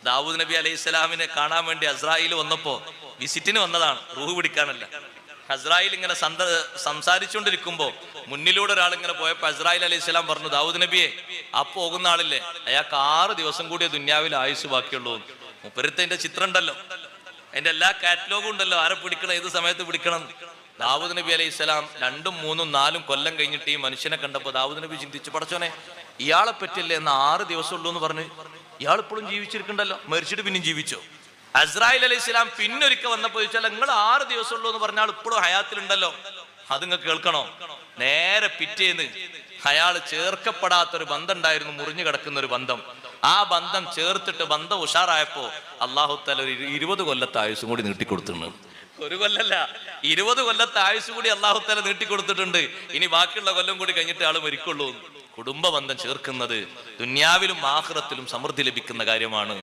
ദാവൂദ് നബി അലൈഹി സ്വലാമിനെ കാണാൻ വേണ്ടി അസ്രായിൽ വന്നപ്പോ വിസിറ്റിന് വന്നതാണ്, റൂഹ് പിടിക്കാനല്ല. അസ്രായിൽ ഇങ്ങനെ സംസാരിച്ചുകൊണ്ടിരിക്കുമ്പോ മുന്നിലൂടെ ഒരാൾ ഇങ്ങനെ പോയപ്പോ അസ്രായിൽ അലൈഹി സ്വലാം പറഞ്ഞു, ദാവൂദ് നബിയെ ആ പോകുന്ന ആളില്ലേ, അയാൾക്ക് 6 ദിവസം കൂടിയ ദുന്യാവിൽ ആയുസ് ബാക്കിയുള്ളൂ. മുപ്പരത്തിന്റെ ചിത്രം ഉണ്ടല്ലോ, അതിന്റെ എല്ലാ കാറ്റലോഗും ഉണ്ടല്ലോ, ആരെ പിടിക്കണം, ഏത് സമയത്ത് പിടിക്കണം. ദാവൂദ് നബി അലൈഹി സ്വലാം 2, 3, 4 കൊല്ലം കഴിഞ്ഞിട്ട് ഈ മനുഷ്യനെ കണ്ടപ്പോ ദാവൂദ് നബി ചിന്തിച്ചു, പടച്ചോനെ ഇയാളെ പറ്റില്ലേ എന്ന് 6 ദിവസം ഉള്ളൂ എന്ന് പറഞ്ഞ് ഇയാൾ ഇപ്പോഴും ജീവിച്ചിരിക്കണ്ടല്ലോ, മരിച്ചിട്ട് പിന്നെയും ജീവിച്ചോ. അസ്രായിൽ അലൈഹി സ്വലാം പിന്നൊരിക്കൽ വന്നപ്പോ ചോദിച്ചാൽ നിങ്ങൾ 6 ദിവസം ഉള്ളൂ എന്ന് പറഞ്ഞാൽ ഇപ്പോഴും ഹയാത്തിലുണ്ടല്ലോ, അത് നിങ്ങൾ കേൾക്കണോ. നേരെ പിറ്റേന്ന് അയാൾ ചേർക്കപ്പെടാത്തൊരു ബന്ധം ഉണ്ടായിരുന്നു, മുറിഞ്ഞു കിടക്കുന്ന ഒരു ബന്ധം. ആ ബന്ധം ചേർത്തിട്ട് ബന്ധം ഉഷാറായപ്പോ അല്ലാഹു തആല ഒരു 20 കൊല്ലത്തെ ആയുസ്സും കൂടി നീട്ടിക്കൊടുത്തിട്ടുണ്ട്. 1 കൊല്ലല്ല, 20 കൊല്ലത്തെ ആയുസ് കൂടി അല്ലാഹു തആല നീട്ടിക്കൊടുത്തിട്ടുണ്ട്. ഇനി ബാക്കിയുള്ള കൊല്ലം കൂടി കഴിഞ്ഞിട്ട് ആള് മരിക്കുള്ളൂ. കുടുംബ ബന്ധം ചേർക്കുന്നത് ദുന്യാവിലും ആഖിറത്തിലും സമൃദ്ധി ലഭിക്കുന്ന കാര്യമാണ്.